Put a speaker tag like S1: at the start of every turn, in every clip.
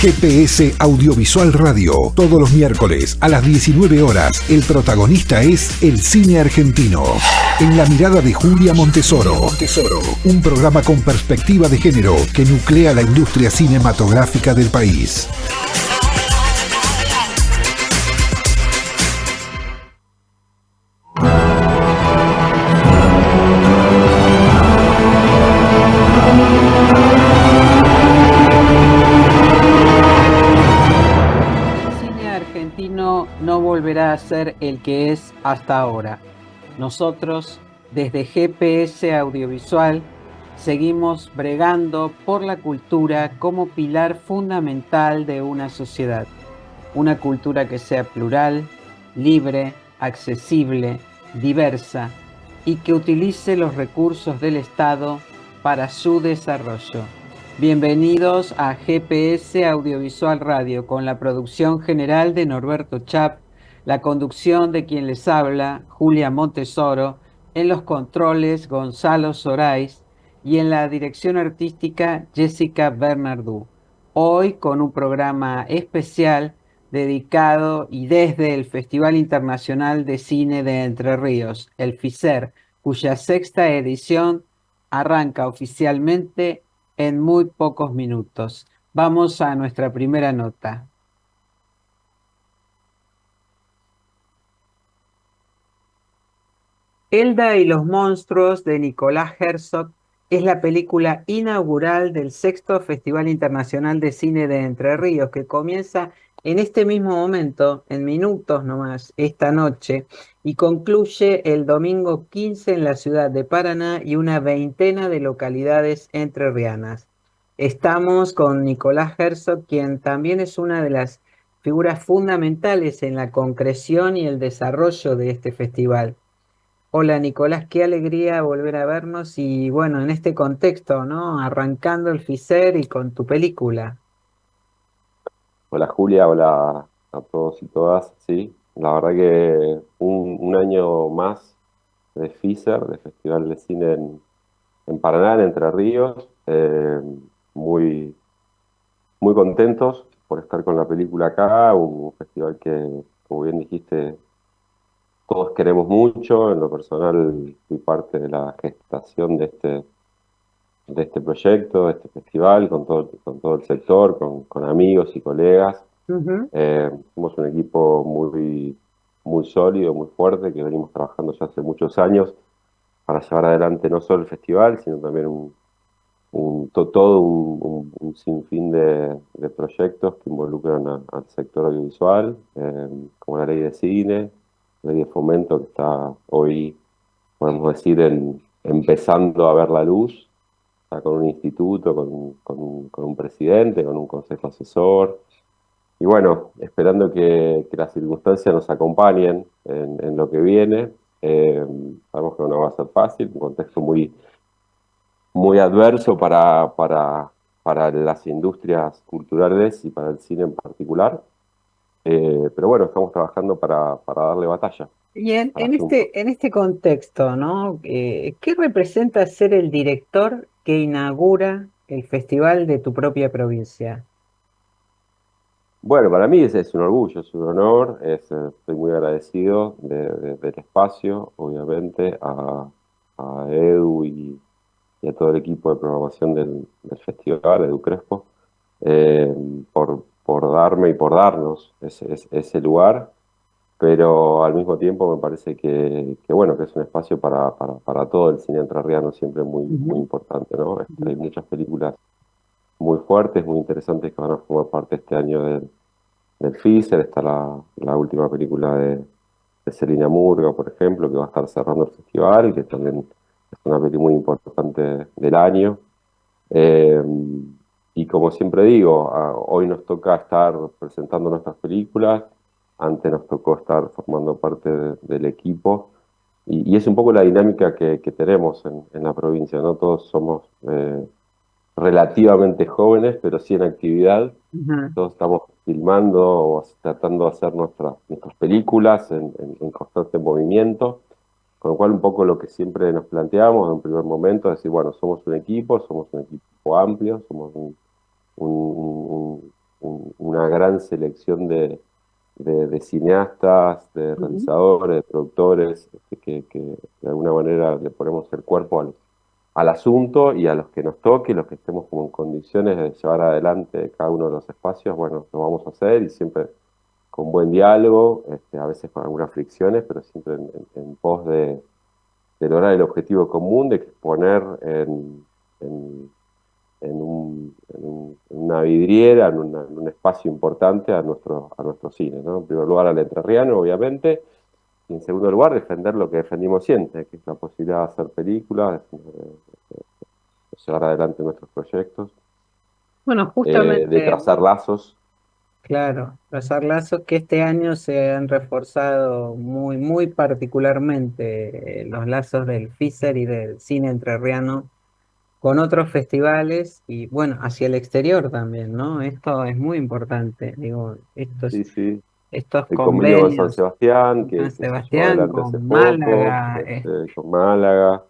S1: GPS Audiovisual Radio. Todos los miércoles a las 19 horas, el protagonista es el cine argentino. En la mirada de Julia Montesoro. Un programa con perspectiva de género que nuclea la industria cinematográfica del país.
S2: No volverá a ser el que es hasta ahora. Nosotros, desde GPS Audiovisual, seguimos bregando por la cultura como pilar fundamental de una sociedad. Una cultura que sea plural, libre, accesible, diversa y que utilice los recursos del Estado para su desarrollo. Bienvenidos a GPS Audiovisual Radio, con la producción general de Norberto Chap, la conducción de quien les habla, Julia Montesoro, en los controles Gonzalo Sorais y en la dirección artística Jessica Bernardú. Hoy con un programa especial dedicado y desde el Festival Internacional de Cine de Entre Ríos, el FICER, cuya sexta edición arranca oficialmente en muy pocos minutos. Vamos a nuestra primera nota. Elda y los monstruos de Nicolás Herzog es la película inaugural del sexto Festival Internacional de Cine de Entre Ríos, que comienza en este mismo momento, en minutos nomás, esta noche, y concluye el domingo 15 en la ciudad de Paraná y una veintena de localidades entrerrianas. Estamos con Nicolás Herzog, quien también es una de las figuras fundamentales en la concreción y el desarrollo de este festival. Hola Nicolás, qué alegría volver a vernos y bueno, en este contexto, ¿no? Arrancando el FICER y con tu película.
S3: Hola Julia, hola a todos y todas. Sí, la verdad que un año más de FICER, de Festival de Cine en Paraná, en Entre Ríos. Muy, muy contentos por estar con la película acá, un festival que, como bien dijiste, todos queremos mucho. En lo personal fui parte de la gestación de este proyecto, de este festival, con todo el sector, con amigos y colegas.
S2: Uh-huh.
S3: Somos un equipo muy, muy sólido, muy fuerte, que venimos trabajando ya hace muchos años para llevar adelante no solo el festival, sino también todo un sinfín de proyectos que involucran al sector audiovisual, como la ley de cine, la ley de fomento que está hoy, podemos decir, empezando a ver la luz, está con un instituto, con un presidente, con un consejo asesor. Y bueno, esperando que las circunstancias nos acompañen en lo que viene. Sabemos que no va a ser fácil, un contexto muy, muy adverso para las industrias culturales y para el cine en particular. Pero bueno, estamos trabajando para darle batalla.
S2: Y en,
S3: Para
S2: en
S3: triunfo.
S2: este, en este contexto, ¿no? ¿Qué representa ser el director que inaugura el festival de tu propia provincia?
S3: Bueno, para mí es un orgullo, es un honor, estoy muy agradecido del espacio, obviamente, a Edu y a todo el equipo de programación del festival, Edu Crespo, eh, por darme y por darnos ese lugar, pero al mismo tiempo me parece bueno, que es un espacio para todo el cine entrerriano, siempre muy, muy
S2: Uh-huh.
S3: importante, ¿no? Hay muchas películas muy fuertes, muy interesantes que van a formar parte este año del FICER. Está la última película de Selina Murga, por ejemplo, que va a estar cerrando el festival, que también es una película muy importante del año. Eh, y como siempre digo, hoy nos toca estar presentando nuestras películas, antes nos tocó estar formando parte del equipo, y es un poco la dinámica que tenemos en la provincia, ¿no? Todos somos relativamente jóvenes, pero sí en actividad.
S2: Uh-huh.
S3: Todos estamos filmando o tratando de hacer nuestras películas en constante movimiento, con lo cual un poco lo que siempre nos planteamos en un primer momento es decir, bueno, somos un equipo amplio, somos una gran selección de cineastas, de
S2: Ujú.
S3: realizadores, de productores, que de alguna manera le ponemos el cuerpo al asunto, y a los que nos toque, los que estemos como en condiciones de llevar adelante cada uno de los espacios, bueno, lo vamos a hacer, y siempre con buen diálogo, a veces con algunas fricciones, pero siempre en pos de lograr el objetivo común de exponer en, en una vidriera, en un espacio importante a nuestro cine, ¿no? En primer lugar al entrerriano, obviamente, y en segundo lugar defender lo que defendimos siempre, que es la posibilidad de hacer películas, de llevar adelante nuestros proyectos,
S2: Bueno,
S3: de
S2: justamente,
S3: trazar lazos.
S2: claro, los lazos que este año se han reforzado muy, muy particularmente, los lazos del FISER y del cine entrerriano con otros festivales y bueno, hacia el exterior también, ¿no? Esto es muy importante, digo,
S3: Sí, sí.
S2: estos
S3: El convenio con San
S2: convenios
S3: Sebastián,
S2: con San
S3: que se llevó
S2: Sebastián,
S3: adelante hace
S2: con
S3: poco,
S2: Málaga,
S3: con Málaga.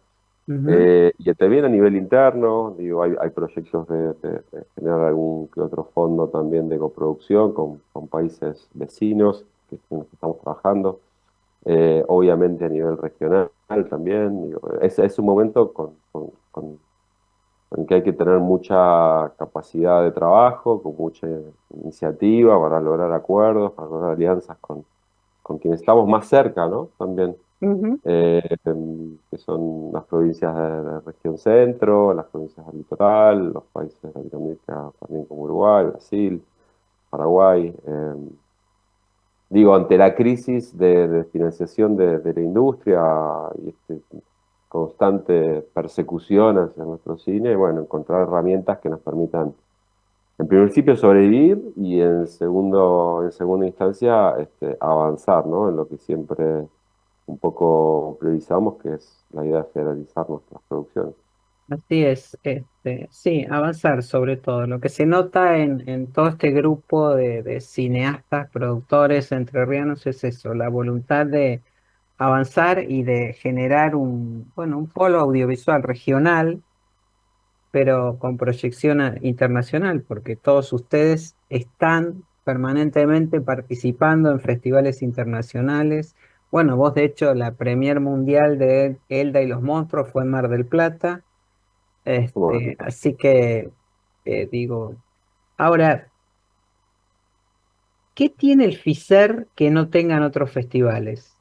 S2: ujú,
S3: Y también a nivel interno, digo, hay proyectos de generar algún que otro fondo también de coproducción con países vecinos en los que estamos trabajando. Obviamente a nivel regional también. Digo, es un momento en que hay que tener mucha capacidad de trabajo, con mucha iniciativa para lograr acuerdos, para lograr alianzas con quienes estamos más cerca, ¿no? También,
S2: ujú.
S3: que son las provincias de la región centro, las provincias del litoral, los países de Latinoamérica también como Uruguay, Brasil, Paraguay. Digo, ante la crisis de financiación de la industria y constante persecución hacia nuestro cine, bueno, encontrar herramientas que nos permitan, en principio, sobrevivir, y en segunda instancia, avanzar, ¿no? En lo que siempre un poco priorizamos, que es la idea de federalizar nuestras producciones.
S2: Así es, sí, avanzar sobre todo. Lo que se nota en todo este grupo de cineastas, productores entrerrianos es eso, la voluntad de avanzar y de generar bueno, un polo audiovisual regional, pero con proyección internacional, porque todos ustedes están permanentemente participando en festivales internacionales. Bueno, vos de hecho la premier mundial de Elda y los monstruos fue en Mar del Plata.
S3: Bueno,
S2: Así que digo, ahora, ¿qué tiene el FISER que no tengan otros festivales?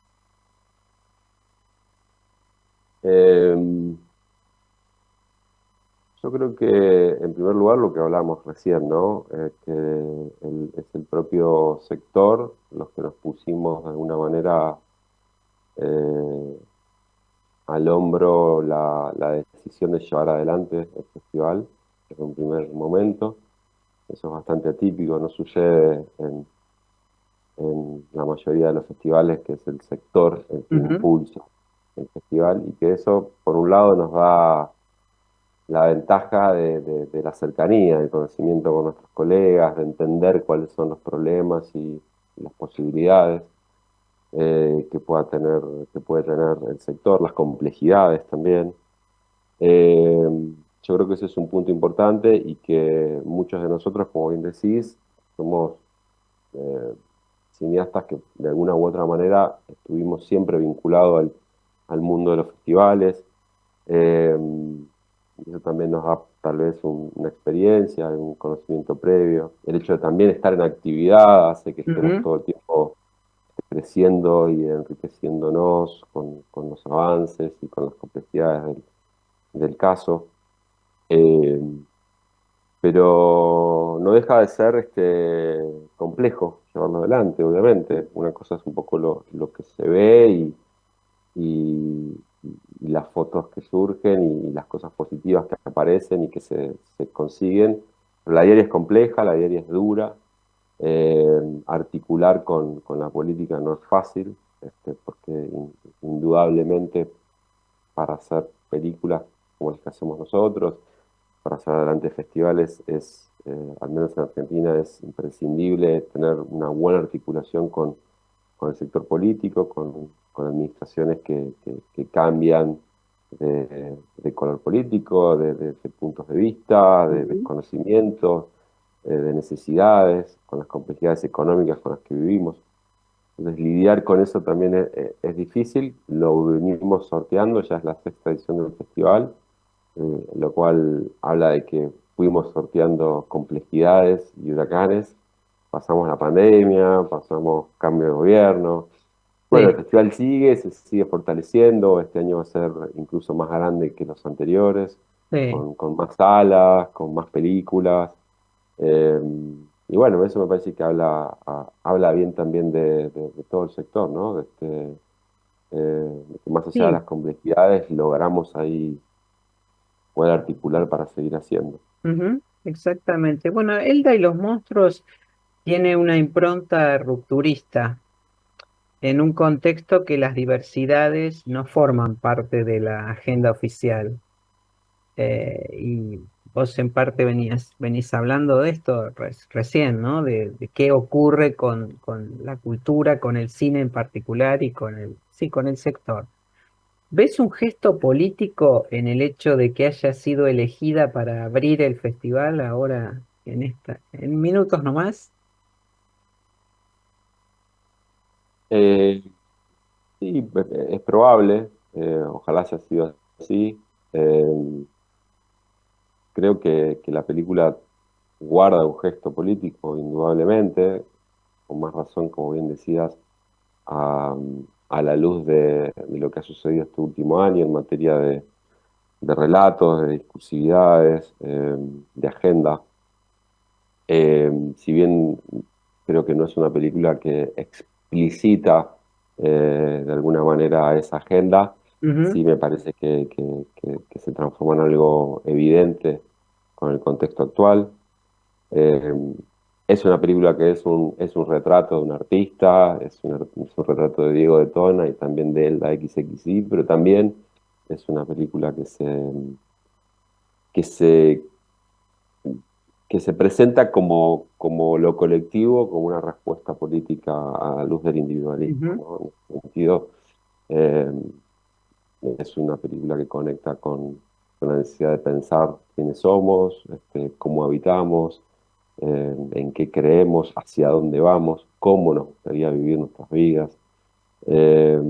S3: eh, yo creo que, en primer lugar, lo que hablamos recién, ¿no? Que es el propio sector los que nos pusimos de alguna manera eh, al hombro la decisión de llevar adelante el festival desde un primer momento. Eso es bastante atípico, no sucede en la mayoría de los festivales, que es el sector el que
S2: Ujú,
S3: impulsa el festival, y que eso, por un lado, nos da la ventaja de la cercanía, del conocimiento con nuestros colegas, de entender cuáles son los problemas y las posibilidades que que puede tener el sector, las complejidades también. Eh, yo creo que ese es un punto importante, y que muchos de nosotros, como bien decís, somos eh, cineastas que de alguna u otra manera estuvimos siempre vinculados al mundo de los festivales. Eh, y eso también nos da tal vez una experiencia, un conocimiento previo. El hecho de también estar en actividad hace que estemos
S2: ujú.
S3: todo el tiempo creciendo y enriqueciéndonos con los avances y con las complejidades del caso. Eh, pero no deja de ser complejo llevarlo adelante, obviamente. Una cosa es un poco lo que se ve y, y las fotos que surgen y las cosas positivas que aparecen y que se consiguen. Pero la diaria es compleja, la diaria es dura. Articular con la política no es fácil, porque indudablemente, para hacer películas como las que hacemos nosotros, para hacer adelante festivales, al menos en Argentina, es imprescindible tener una buena articulación con el sector político, con administraciones que cambian de color político, de puntos de vista, de
S2: Ujú.
S3: conocimientos. de necesidades, con las complejidades económicas con las que vivimos. Entonces, lidiar con eso también es difícil. Lo venimos sorteando, ya es la sexta edición del festival, lo cual habla de que fuimos sorteando complejidades y huracanes. Pasamos la pandemia, pasamos cambio de gobierno. Bueno, el
S2: Sí,
S3: festival sigue, se sigue fortaleciendo. Este año va a ser incluso más grande que los anteriores,
S2: sí.
S3: con más salas, con más películas. Eh, y bueno, eso me parece que habla bien también de todo el sector, ¿no? De que más allá de las
S2: Sí,
S3: complejidades, logramos ahí poder articular para seguir haciendo.
S2: ujú, exactamente. Bueno, Elda y los monstruos tiene una impronta rupturista en un contexto que las diversidades no forman parte de la agenda oficial. Y vos en parte venís hablando de esto recién, ¿no? De qué ocurre con la cultura, con el cine en particular y sí, con el sector. ¿Ves un gesto político en el hecho de que haya sido elegida para abrir el festival ahora en minutos nomás?
S3: Eh, sí, es probable, ojalá haya sido así. Eh, Creo que la película guarda un gesto político, indudablemente, con más razón, como bien decías, a, a la luz de lo que ha sucedido este último año en materia de relatos, de discursividades, de agenda. Si bien creo que no es una película que explicita de alguna manera esa agenda,
S2: Ujú,
S3: sí me parece que se transforma en algo evidente con el contexto actual. Eh, es una película que es un retrato de un artista, es un retrato de Diego de Tona y también de Elda XXI, pero también es una película que se, que se presenta como lo colectivo, como una respuesta política a la luz del individualismo,
S2: ujú,
S3: ¿no? En ese sentido, eh, es una película que conecta con la necesidad de pensar quiénes somos, cómo habitamos, en qué creemos, hacia dónde vamos, cómo nos gustaría vivir nuestras vidas. Eh,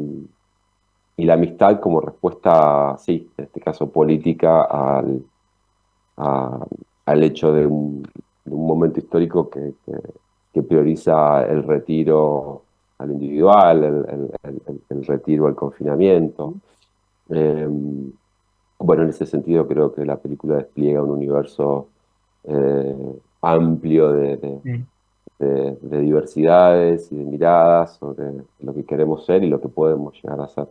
S3: y la amistad como respuesta, sí, en este caso política, a- al hecho de un momento histórico que prioriza el retiro al individual, el retiro al confinamiento. Eh, bueno, en ese sentido creo que la película despliega un universo amplio
S2: sí,
S3: de diversidades y de miradas sobre lo que queremos ser y lo que podemos llegar a ser.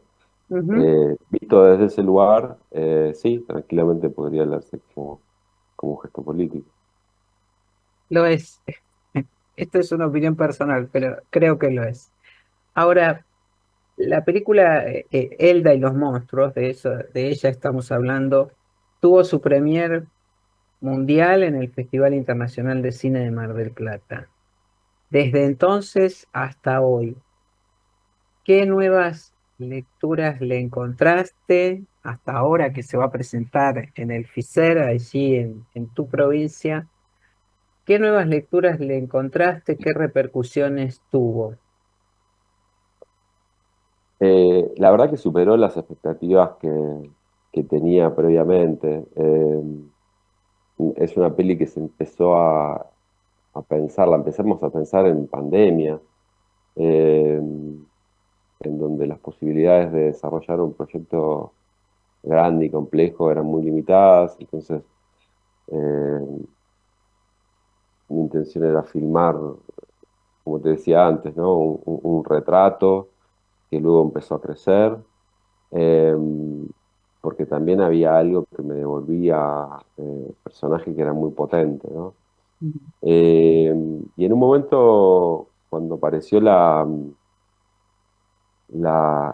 S2: ujú.
S3: Visto desde ese lugar, sí, tranquilamente podría hablarse como un gesto político.
S2: Lo es. Esto es una opinión personal, pero creo que lo es. Ahora, la película Elda y los monstruos, de ella estamos hablando, tuvo su premier mundial en el Festival Internacional de Cine de Mar del Plata. Desde entonces hasta hoy, ¿qué nuevas lecturas le encontraste hasta ahora que se va a presentar en el FICER, allí en tu provincia? ¿Qué nuevas lecturas le encontraste? ¿Qué repercusiones tuvo?
S3: La verdad que superó las expectativas que tenía previamente. Es una peli que se empezó a pensar, la empezamos a pensar en pandemia, eh, en donde las posibilidades de desarrollar un proyecto grande y complejo eran muy limitadas. Entonces, eh, mi intención era filmar, como te decía antes, ¿no? Un retrato que luego empezó a crecer, eh, porque también había algo que me devolvía personaje que era muy potente, ¿no?
S2: Ujú,
S3: Eh, y en un momento, cuando apareció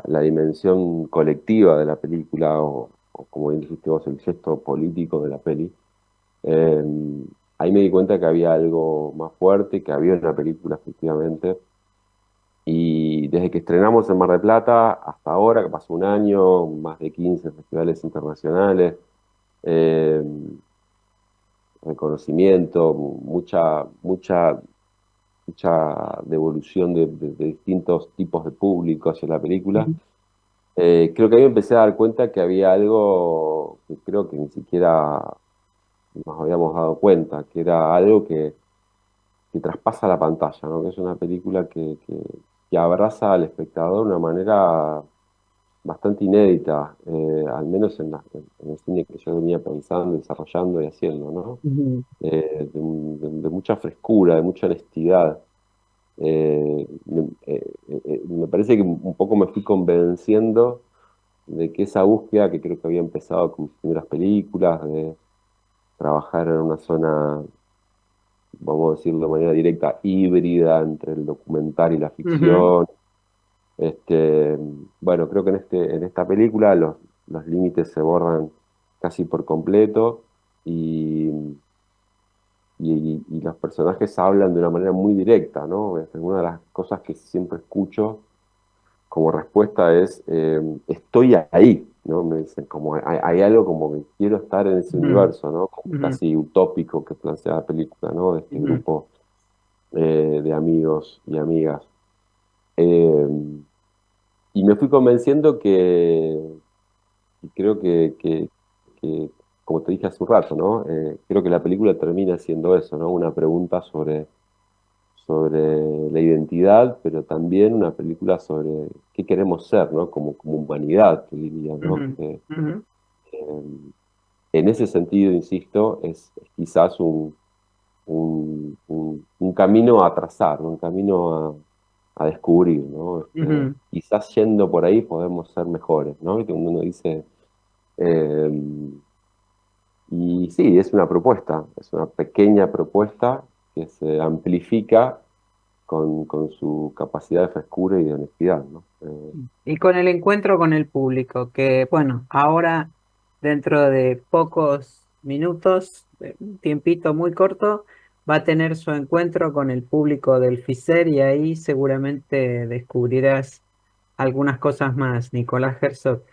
S3: la dimensión colectiva de la película, o como bien dijiste vos, el gesto político de la peli, eh, ahí me di cuenta que había algo más fuerte, que había una película efectivamente. Y desde que estrenamos en Mar del Plata hasta ahora, que pasó un año, más de 15 festivales internacionales, eh, reconocimiento, mucha devolución de distintos tipos de público hacia la película. Creo que ahí me empecé a dar cuenta que había algo que creo que ni siquiera nos habíamos dado cuenta, que era algo que traspasa la pantalla, ¿no? Que es una película que abraza al espectador de una manera bastante inédita, al menos en el cine que yo venía pensando, desarrollando y haciendo, ¿no?
S2: Ujú,
S3: De mucha frescura, de mucha honestidad. Me parece que un poco me fui convenciendo de que esa búsqueda que creo que había empezado con mis primeras películas, de trabajar en una zona, vamos a decirlo de manera directa, híbrida entre el documental y la
S2: ujú,
S3: ficción. Este, bueno, creo que en esta película los límites se borran casi por completo y, y los personajes hablan de una manera muy directa, ¿no? Una de las cosas que siempre escucho como respuesta es, estoy ahí, ¿no? Me dicen, como hay algo como que quiero estar en ese
S2: ujú,
S3: universo, ¿no? Como
S2: ujú,
S3: casi utópico que plantea la película, ¿no? De este
S2: ujú,
S3: grupo de amigos y amigas. Eh, y me fui convenciendo y creo que, como te dije hace un rato, ¿no? Creo que la película termina siendo eso, ¿no? Una pregunta sobre la identidad, pero también una película sobre qué queremos ser, ¿no? Como humanidad, te diría, ¿no?
S2: ujú, ujú,
S3: Eh, en ese sentido, insisto, es quizás un camino a trazar, ¿no? Un camino a descubrir, ¿no?
S2: ujú.
S3: Quizás yendo por ahí podemos ser mejores, ¿no? Y cuando uno dice, eh, y sí, es una pequeña propuesta que se amplifica con su capacidad de frescura y de honestidad, ¿no?
S2: Y con el encuentro con el público, que bueno, ahora dentro de pocos minutos, un tiempito muy corto, va a tener su encuentro con el público del FISER y ahí seguramente descubrirás algunas cosas más, Nicolás Herzog.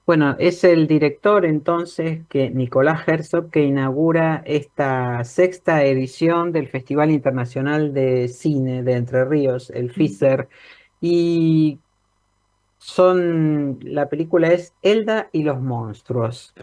S2: Bueno, es el director entonces Nicolás Herzog, que inaugura esta sexta edición del Festival Internacional de Cine de Entre Ríos, el FISER. Y la película es Elda y los monstruos.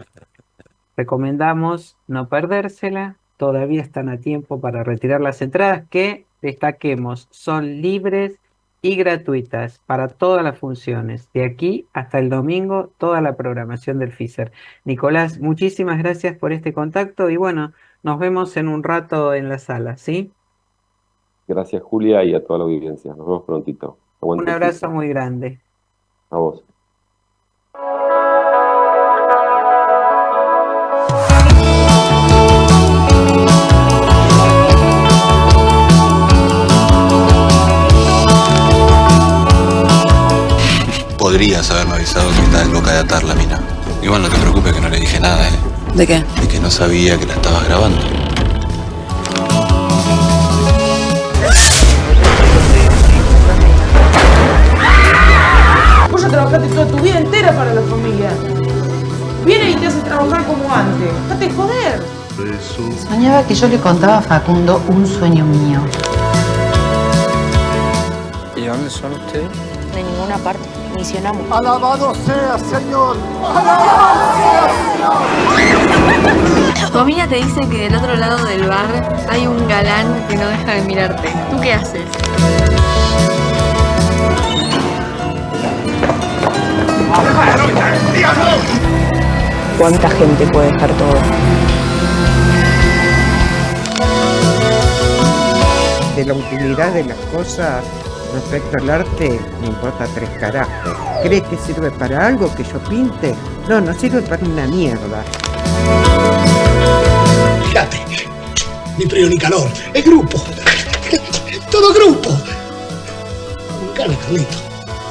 S2: Recomendamos no perdérsela. Todavía están a tiempo para retirar las entradas que, destaquemos, son libres y gratuitas para todas las funciones. De aquí hasta el domingo, toda la programación del FISER. Nicolás, muchísimas gracias por este contacto y bueno, nos vemos en un rato en la sala, ¿sí?
S3: Gracias, Julia, y a toda la audiencia. Nos vemos prontito.
S2: Un
S3: Aguante el
S2: abrazo
S3: FISA.
S2: muy grande.
S3: A vos.
S4: Podrías haberme avisado que estaba en loca de atar la mina. Igual no te preocupes que no le dije nada, ¿eh?
S5: ¿De qué?
S4: De que no sabía que la estabas grabando.
S6: Vos ya trabajaste toda tu vida entera para la familia. Viene y te hace trabajar como antes. ¡Date joder!
S7: Soñaba que yo le contaba a Facundo un sueño mío.
S8: ¿Y dónde son ustedes?
S9: De ninguna parte. Misionamos.
S10: ¡Alabado sea, Señor!
S11: Tu amiga te dice que del otro lado del bar hay un galán que no deja de mirarte. ¿Tú qué haces?
S9: ¿Cuánta gente puede dejar todo?
S12: De la utilidad de las cosas respecto al arte me importa tres carajos. ¿Crees que sirve para algo que yo pinte? No, no sirve para una mierda.
S10: Fíjate, ni frío ni calor, es grupo, todo grupo. Con cara, Carlito,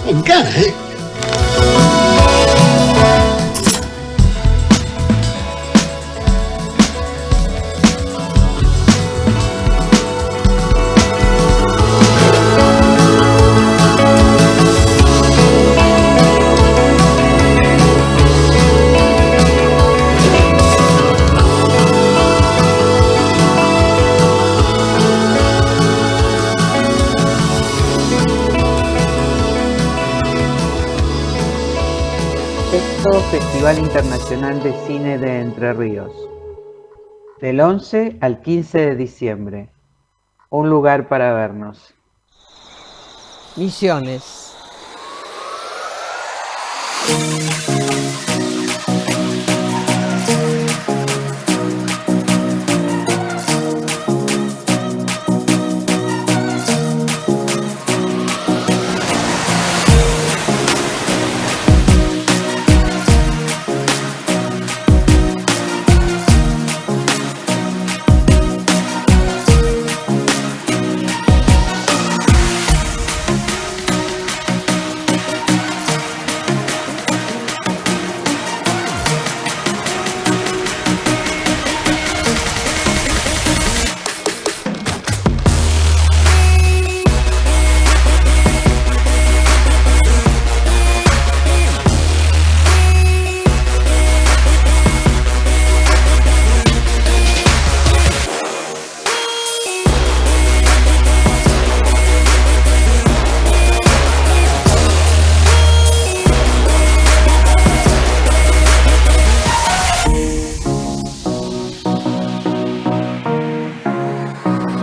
S10: con cara, ¿eh?
S2: IV Festival Internacional de Cine de Entre Ríos, del 11 al 15 de diciembre. Un lugar para vernos.
S12: Misiones.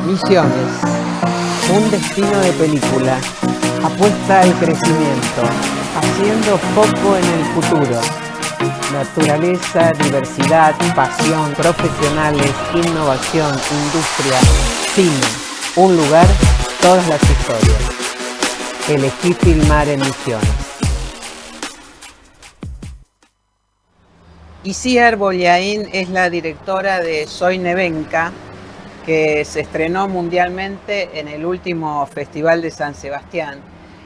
S2: Misiones, un destino de película, apuesta al crecimiento, haciendo foco en el futuro. Naturaleza, diversidad, pasión, profesionales, innovación, industria, cine, un lugar, todas las historias. Elegí filmar en Misiones. Iciar Bollaín es la directora de Soy Nevenka, que se estrenó mundialmente en el último Festival de San Sebastián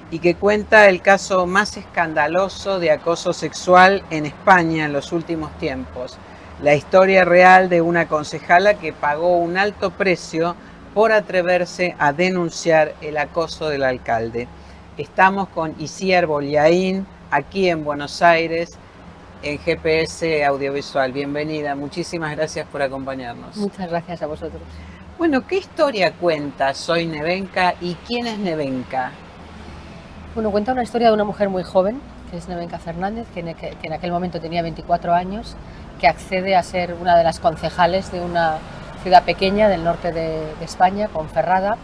S2: y que cuenta el caso más escandaloso de acoso sexual en España en los últimos tiempos. La historia real de una concejala que pagó un alto precio por atreverse a denunciar el acoso del alcalde. Estamos con Iciar Bollaín, aquí en Buenos Aires, en GPS Audiovisual. Bienvenida, muchísimas gracias por acompañarnos.
S5: Muchas gracias a vosotros.
S2: Bueno, ¿qué historia cuenta Soy Nevenka y quién es Nevenka?
S5: Bueno, cuenta una historia de una mujer muy joven, que es Nevenka Fernández, que en aquel momento tenía 24 años, que accede a ser una de las concejales de una ciudad pequeña del norte de España, Ponferrada,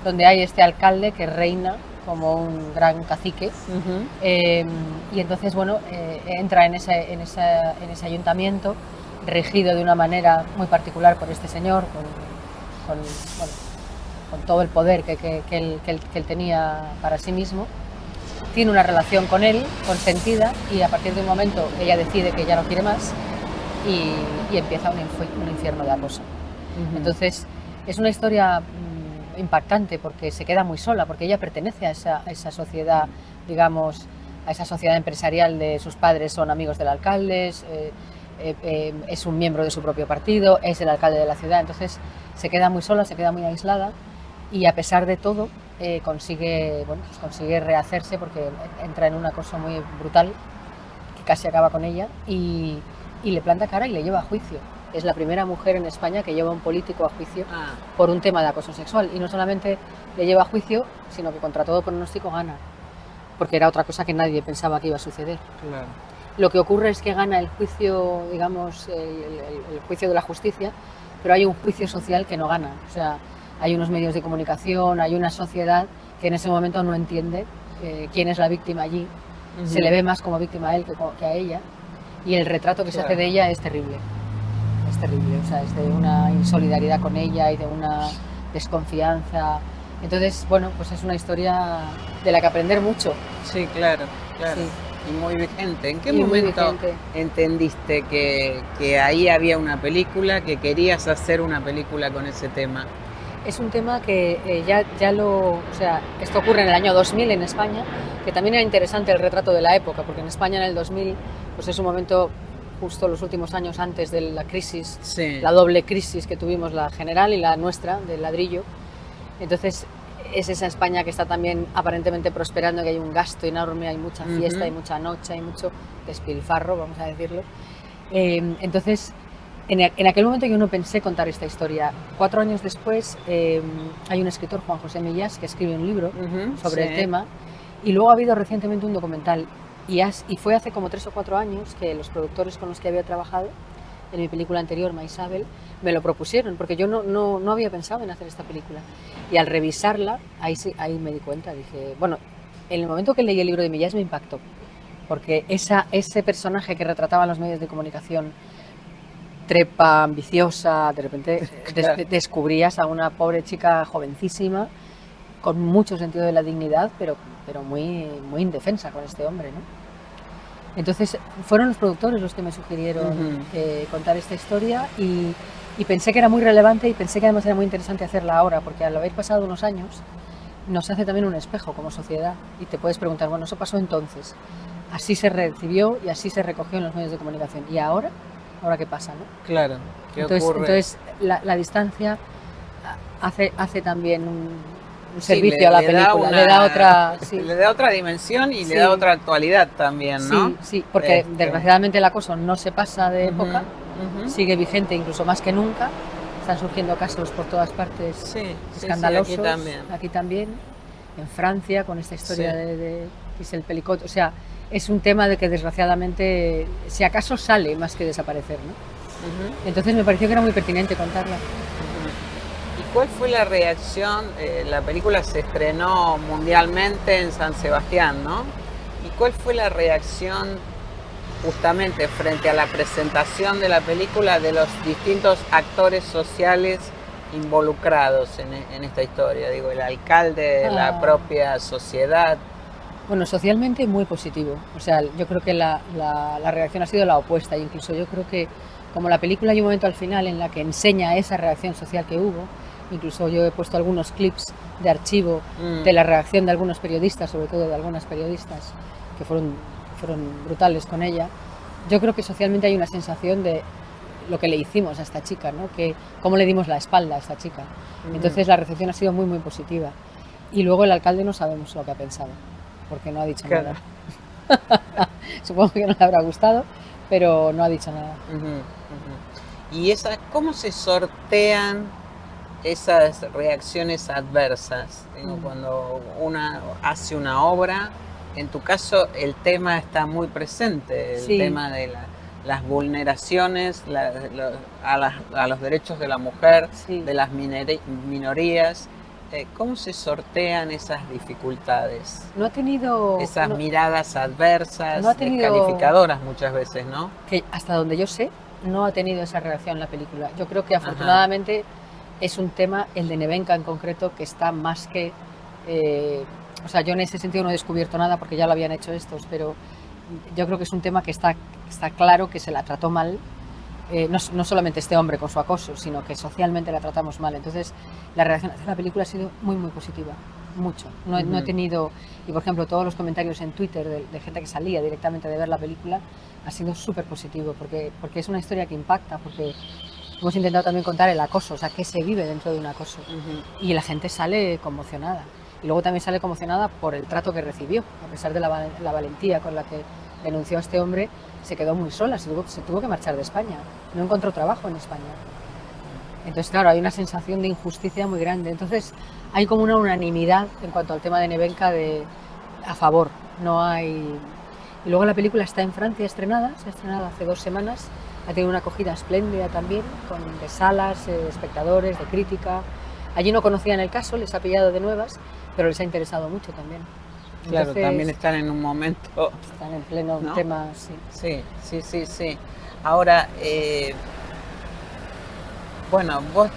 S5: donde hay este alcalde que reina como un gran cacique. Y entonces, bueno, entra en ese ayuntamiento, regido de una manera muy particular por este señor, con todo el poder que él tenía para sí mismo. Tiene una relación con él, consentida, y a partir de un momento ella decide que ya no quiere más y empieza un infierno de acoso. Entonces, es una historia impactante porque se queda muy sola, porque ella pertenece a esa sociedad, digamos, a esa sociedad empresarial de sus padres son amigos del alcalde, es un miembro de su propio partido, es el alcalde de la ciudad, entonces se queda muy sola, se queda muy aislada y a pesar de todo consigue rehacerse porque entra en un acoso muy brutal que casi acaba con ella y le planta cara y le lleva a juicio. Es la primera mujer en España que lleva a un político a juicio por un tema de acoso sexual y no solamente le lleva a juicio, sino que contra todo pronóstico gana, porque era otra cosa que nadie pensaba que iba a suceder.
S2: Claro.
S5: Lo que ocurre es que gana el juicio, digamos, el juicio de la justicia, pero hay un juicio social que no gana. O sea, hay unos medios de comunicación, hay una sociedad que en ese momento no entiende quién es la víctima allí. Se le ve más como víctima a él que a ella y el retrato que se hace de ella es terrible. Es terrible, o sea, es de una insolidaridad con ella y de una desconfianza. Entonces, bueno, pues es una historia de la que aprender mucho.
S2: Sí, claro, claro. Sí. Y muy vigente. ¿En qué momento entendiste que ahí había una película, que querías hacer una película con ese tema?
S5: Es un tema que o sea, esto ocurre en el año 2000 en España, que también era interesante el retrato de la época, porque en España en el 2000 pues es un momento justo los últimos años antes de la crisis, la doble crisis que tuvimos, la general y la nuestra, del ladrillo. Entonces es esa España que está también aparentemente prosperando, que hay un gasto enorme, hay mucha fiesta, hay mucha noche, hay mucho despilfarro, vamos a decirlo. Entonces, en aquel momento yo no pensé contar esta historia. 4 años después hay un escritor, Juan José Millás, que escribe un libro sobre el tema, y luego ha habido recientemente un documental. Y fue hace como 3 o 4 años que los productores con los que había trabajado en mi película anterior, Maisabel, me lo propusieron, porque yo no había pensado en hacer esta película. Y al revisarla, ahí me di cuenta, dije, bueno, en el momento que leí el libro de Millás me impactó, porque ese personaje que retrataba en los medios de comunicación, trepa, ambiciosa, de repente descubrías a una pobre chica jovencísima, con mucho sentido de la dignidad, pero muy, muy indefensa con este hombre, ¿no? Entonces fueron los productores los que me sugirieron contar esta historia y pensé que era muy relevante y pensé que además era muy interesante hacerla ahora, porque al haber pasado unos años nos hace también un espejo como sociedad y te puedes preguntar, bueno, eso pasó entonces, así se recibió y así se recogió en los medios de comunicación, ¿y ahora qué pasa, no?
S2: Claro, ¿qué ocurre?
S5: Entonces la distancia hace también un servicio a la película, le da otra
S2: dimensión y le da otra actualidad también, ¿no?
S5: Sí, porque desgraciadamente el acoso no se pasa de época, sigue vigente incluso más que nunca, están surgiendo casos por todas partes escandalosos, aquí también, en Francia con esta historia de Giselle Pelicot, o sea, es un tema de que desgraciadamente, si acaso sale más que desaparecer, ¿no? Entonces me pareció que era muy pertinente contarla.
S2: ¿Cuál fue la reacción? La película se estrenó mundialmente en San Sebastián, ¿no? ¿Y cuál fue la reacción justamente frente a la presentación de la película de los distintos actores sociales involucrados en esta historia? Digo, el alcalde, la propia sociedad.
S5: Bueno, socialmente muy positivo. O sea, yo creo que la reacción ha sido la opuesta. Incluso yo creo que como la película hay un momento al final en la que enseña esa reacción social que hubo, incluso yo he puesto algunos clips de archivo de la reacción de algunos periodistas, sobre todo de algunas periodistas que fueron brutales con ella. Yo creo que socialmente hay una sensación de lo que le hicimos a esta chica, ¿no? Que cómo le dimos la espalda a esta chica. Entonces la recepción ha sido muy, muy positiva. Y luego el alcalde no sabemos lo que ha pensado, porque no ha dicho nada. Supongo que no le habrá gustado, pero no ha dicho nada.
S2: ¿Y cómo se sortean esas reacciones adversas? Cuando una hace una obra, en tu caso el tema está muy presente, el tema de las vulneraciones a los derechos de la mujer, de las minorías. ¿Cómo se sortean esas dificultades?
S5: No ha tenido...
S2: Esas miradas adversas, descalificadoras muchas veces, ¿no?
S5: Que hasta donde yo sé, no ha tenido esa reacción la película. Yo creo que afortunadamente es un tema, el de Nevenka en concreto, que está más que... o sea, yo en ese sentido no he descubierto nada porque ya lo habían hecho estos, pero yo creo que es un tema que está claro que se la trató mal, no solamente este hombre con su acoso, sino que socialmente la tratamos mal. Entonces, la reacción a la película ha sido muy, muy positiva, mucho. No he tenido... Y, por ejemplo, todos los comentarios en Twitter de gente que salía directamente de ver la película ha sido súper positivo, porque es una historia que impacta, porque hemos intentado también contar el acoso, o sea, qué se vive dentro de un acoso. Y la gente sale conmocionada. Y luego también sale conmocionada por el trato que recibió, a pesar de la valentía con la que denunció a este hombre, se quedó muy sola, se tuvo que marchar de España, no encontró trabajo en España. Entonces, claro, hay una sensación de injusticia muy grande. Entonces, hay como una unanimidad en cuanto al tema de Nevenka a favor, no hay... Y luego la película está en Francia estrenada, se ha estrenado hace 2 semanas, ha tenido una acogida espléndida también, de salas, de espectadores, de crítica. Allí no conocían el caso, les ha pillado de nuevas, pero les ha interesado mucho también.
S2: Claro, también están en un momento...
S5: Están en pleno tema,
S2: sí. Ahora, bueno, vos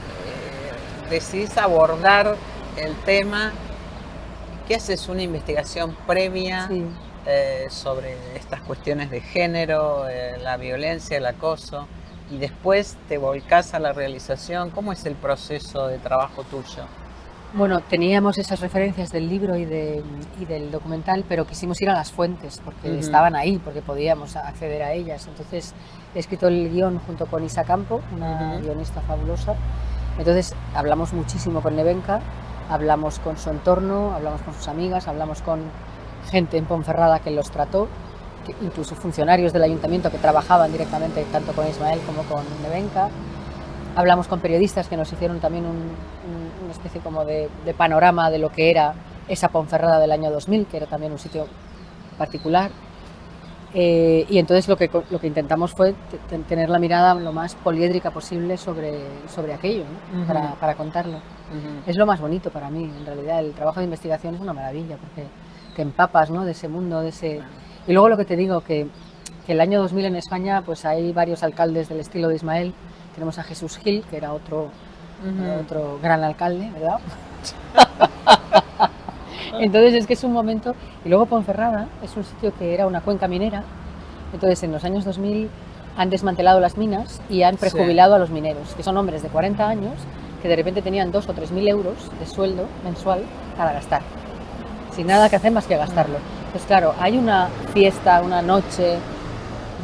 S2: decidís abordar el tema, ¿qué haces? Una investigación previa sobre estas cuestiones de género, la violencia, el acoso, y después te volcás a la realización. ¿Cómo es el proceso de trabajo tuyo?
S5: Bueno, teníamos esas referencias del libro y del documental, pero quisimos ir a las fuentes porque estaban ahí, porque podíamos acceder a ellas. Entonces he escrito el guión junto con Isa Campo, una guionista fabulosa. Entonces hablamos muchísimo con Nevenka, hablamos con su entorno, hablamos con sus amigas, hablamos con gente en Ponferrada que los trató, incluso funcionarios del ayuntamiento que trabajaban directamente tanto con Ismael como con Nevenka. Hablamos con periodistas que nos hicieron también una especie como de panorama de lo que era esa Ponferrada del año 2000, que era también un sitio particular. Y entonces lo que intentamos fue tener la mirada lo más poliédrica posible sobre aquello, ¿no? Para contarlo. Es lo más bonito para mí, en realidad. El trabajo de investigación es una maravilla, porque te empapas, ¿no? De ese mundo, de ese... Y luego lo que te digo, que el año 2000 en España pues hay varios alcaldes del estilo de Ismael. Tenemos a Jesús Gil, que era otro gran alcalde, ¿verdad? Entonces es que es un momento... Y luego Ponferrada es un sitio que era una cuenca minera. Entonces en los años 2000 han desmantelado las minas y han prejubilado a los mineros, que son hombres de 40 años que de repente tenían 2.000 o 3.000 euros de sueldo mensual para gastar, sin nada que hacer más que gastarlo. Pues claro, hay una fiesta, una noche,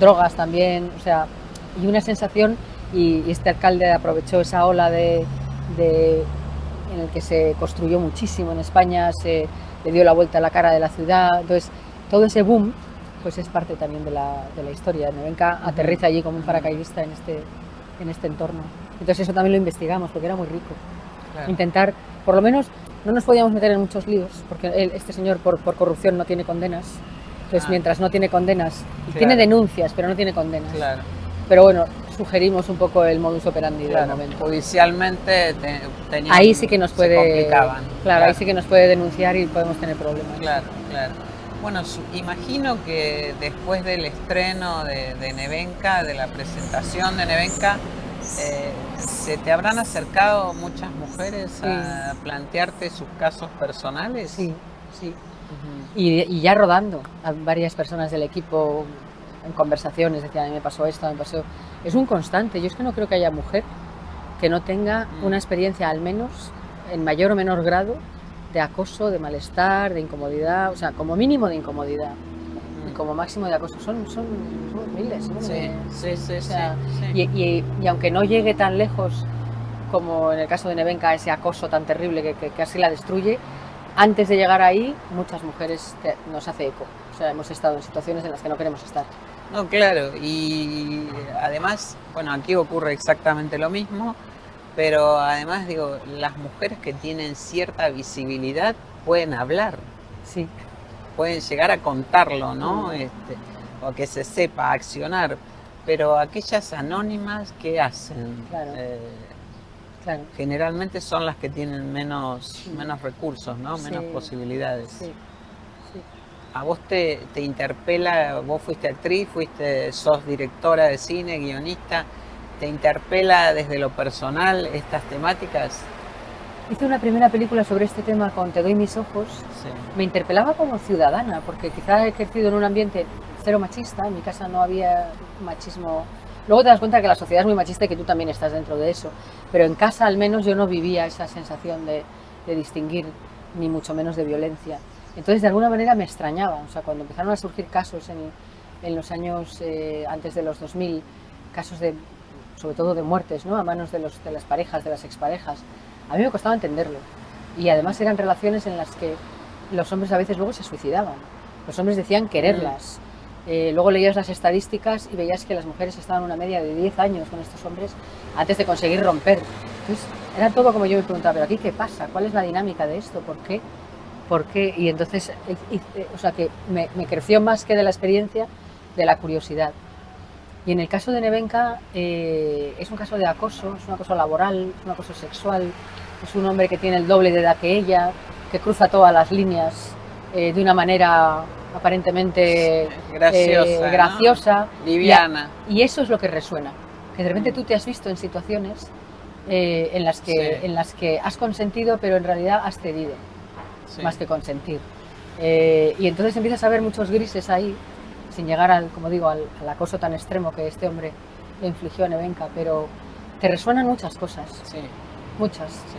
S5: drogas también, o sea, y una sensación, y este alcalde aprovechó esa ola en el que se construyó muchísimo en España, se le dio la vuelta a la cara de la ciudad, entonces todo ese boom pues es parte también de la historia. Nevenka aterriza allí como un paracaidista en este entorno. Entonces eso también lo investigamos porque era muy rico. Claro. Intentar, por lo menos, no nos podíamos meter en muchos líos porque este señor por corrupción no tiene condenas. Entonces mientras no tiene condenas, tiene denuncias pero no tiene condenas.
S13: Claro.
S5: Pero bueno, sugerimos un poco el modus operandi del momento.
S13: Judicialmente
S5: ahí sí que nos puede,
S13: se complicaban.
S5: Claro, ahí sí que nos puede denunciar y podemos tener problemas.
S13: Claro. Bueno, imagino que después del estreno de Nevenka, de la presentación de Nevenka, ¿se te habrán acercado muchas mujeres a plantearte sus casos personales?
S5: Sí. Y ya rodando a varias personas del equipo en conversaciones, decían, a mí me pasó esto, Es un constante. Yo es que no creo que haya mujer que no tenga una experiencia, al menos en mayor o menor grado, de acoso, de malestar, de incomodidad, o sea, como mínimo de incomodidad y como máximo de acoso. Son miles, ¿no?
S13: Sí.
S5: Y aunque no llegue tan lejos como en el caso de Nevenka, ese acoso tan terrible que casi la destruye, antes de llegar ahí, muchas mujeres nos hace eco. O sea, hemos estado en situaciones en las que no queremos estar.
S13: No, claro, y además, bueno, aquí ocurre exactamente lo mismo, pero además, digo, las mujeres que tienen cierta visibilidad pueden hablar.
S5: Sí.
S13: Pueden llegar a contarlo, ¿no? O que se sepa accionar, pero aquellas anónimas, ¿qué hacen?
S5: Claro. Claro.
S13: Generalmente son las que tienen menos recursos, ¿no? Menos posibilidades.
S5: Sí.
S13: ¿A vos te interpela, vos fuiste actriz, sos directora de cine, guionista, te interpela desde lo personal estas temáticas?
S5: Hice una primera película sobre este tema con Te doy mis ojos.
S13: Sí.
S5: Me interpelaba como ciudadana, porque quizá he crecido en un ambiente cero machista, en mi casa no había machismo. Luego te das cuenta que la sociedad es muy machista y que tú también estás dentro de eso, pero en casa al menos yo no vivía esa sensación de distinguir, ni mucho menos de violencia. Entonces de alguna manera me extrañaba, o sea, cuando empezaron a surgir casos en los años antes de los 2000, casos sobre todo de muertes, ¿no? A manos de las parejas, de las exparejas, a mí me costaba entenderlo. Y además eran relaciones en las que los hombres a veces luego se suicidaban, los hombres decían quererlas. Luego leías las estadísticas y veías que las mujeres estaban una media de 10 años con estos hombres antes de conseguir romper. Entonces era todo como yo me preguntaba, pero aquí ¿qué pasa? ¿Cuál es la dinámica de esto? ¿Por qué? Y entonces, o sea, que me creció más que de la experiencia, de la curiosidad. Y en el caso de Nevenka es un caso de acoso, es un acoso laboral, es un acoso sexual, es un hombre que tiene el doble de edad que ella, que cruza todas las líneas de una manera aparentemente graciosa,
S13: ¿no? Liviana.
S5: Y eso es lo que resuena, que de repente tú te has visto en situaciones en las que has consentido, pero en realidad has cedido. Más que consentir. Y entonces empiezas a ver muchos grises ahí, sin llegar al acoso tan extremo que este hombre le infligió a Nevenka, pero te resuenan muchas cosas.
S13: Sí.
S5: Muchas.
S13: Sí.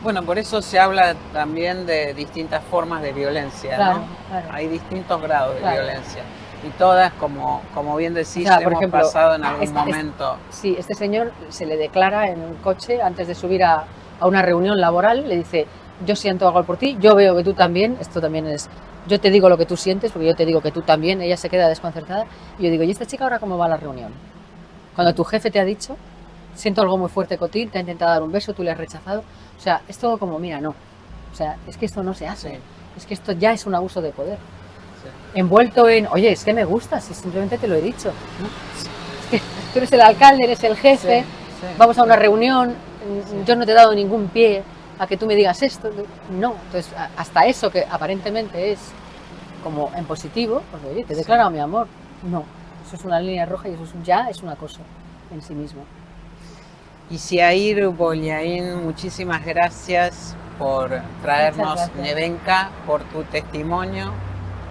S13: Bueno, por eso se habla también de distintas formas de violencia,
S5: claro,
S13: ¿no?
S5: Claro.
S13: Hay distintos grados de violencia. Y todas, como bien decís,
S5: o sea, por
S13: hemos
S5: ejemplo,
S13: pasado en algún momento.
S5: Sí, este señor se le declara en un coche antes de subir a una reunión laboral, le dice: yo siento algo por ti, yo veo que tú también, esto también es, yo te digo lo que tú sientes, porque yo te digo que tú también. Ella se queda desconcertada y yo digo: ¿y esta chica ahora cómo va a la reunión? Cuando tu jefe te ha dicho, siento algo muy fuerte contigo, te ha intentado dar un beso, tú le has rechazado, o sea, es todo como, mira, no, o sea, es que esto no se hace, es que esto ya es un abuso de poder. envuelto en, oye, es que me gusta, si simplemente te lo he dicho, ¿no? Es que tú eres el alcalde, eres el jefe, vamos a una reunión, yo no te he dado ningún pie a que tú me digas esto, no, entonces hasta eso que aparentemente es como en positivo, pues oye, te he declarado mi amor, no, eso es una línea roja y eso ya es un acoso en sí mismo.
S13: Y Siair Boyain, muchísimas gracias por traernos Nevenka, por tu testimonio,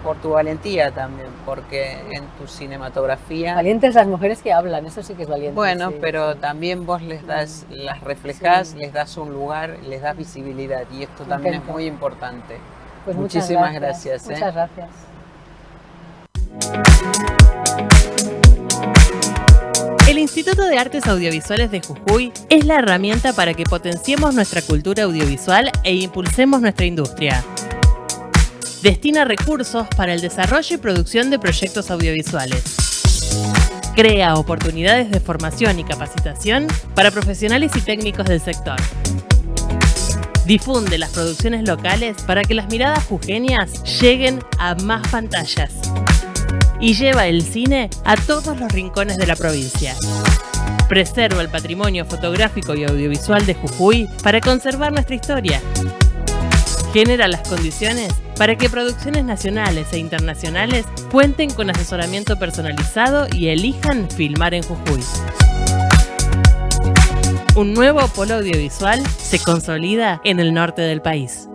S13: por tu valentía también, porque en tu cinematografía...
S5: Valientes las mujeres que hablan, eso sí que es valiente.
S13: Bueno, sí, pero sí, también vos les das, las reflejás, sí, les das un lugar, les das visibilidad, y esto también es muy importante.
S5: Pues
S13: muchísimas gracias.
S5: Muchas gracias.
S14: El Instituto de Artes Audiovisuales de Jujuy es la herramienta para que potenciemos nuestra cultura audiovisual e impulsemos nuestra industria. Destina recursos para el desarrollo y producción de proyectos audiovisuales. Crea oportunidades de formación y capacitación para profesionales y técnicos del sector. Difunde las producciones locales para que las miradas jujeñas lleguen a más pantallas. Y lleva el cine a todos los rincones de la provincia. Preserva el patrimonio fotográfico y audiovisual de Jujuy para conservar nuestra historia. Genera las condiciones para que producciones nacionales e internacionales cuenten con asesoramiento personalizado y elijan filmar en Jujuy. Un nuevo polo audiovisual se consolida en el norte del país.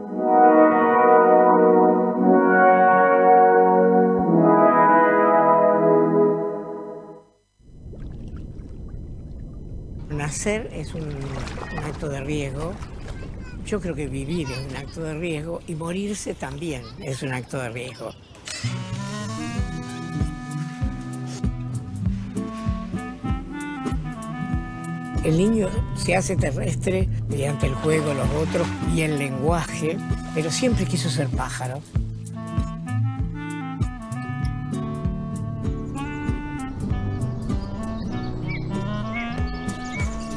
S15: Nacer es un acto de riesgo. Yo creo que vivir es un acto de riesgo y morirse también es un acto de riesgo. El niño se hace terrestre mediante el juego, los otros y el lenguaje, pero siempre quiso ser pájaro.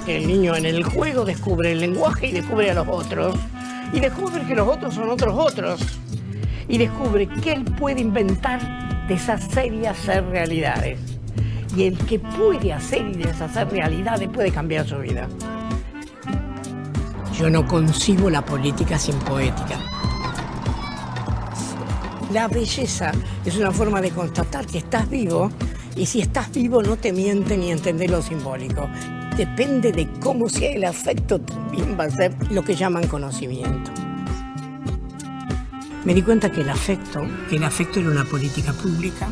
S15: El niño en el juego descubre el lenguaje y descubre a los otros. Y descubre que los otros son otros. Y descubre que él puede inventar, deshacer y hacer realidades. Y el que puede hacer y deshacer realidades puede cambiar su vida. Yo no concibo la política sin poética. La belleza es una forma de constatar que estás vivo, y si estás vivo no te miente ni entender lo simbólico. Depende de cómo sea el afecto, también va a ser lo que llaman conocimiento. Me di cuenta que el afecto era una política pública.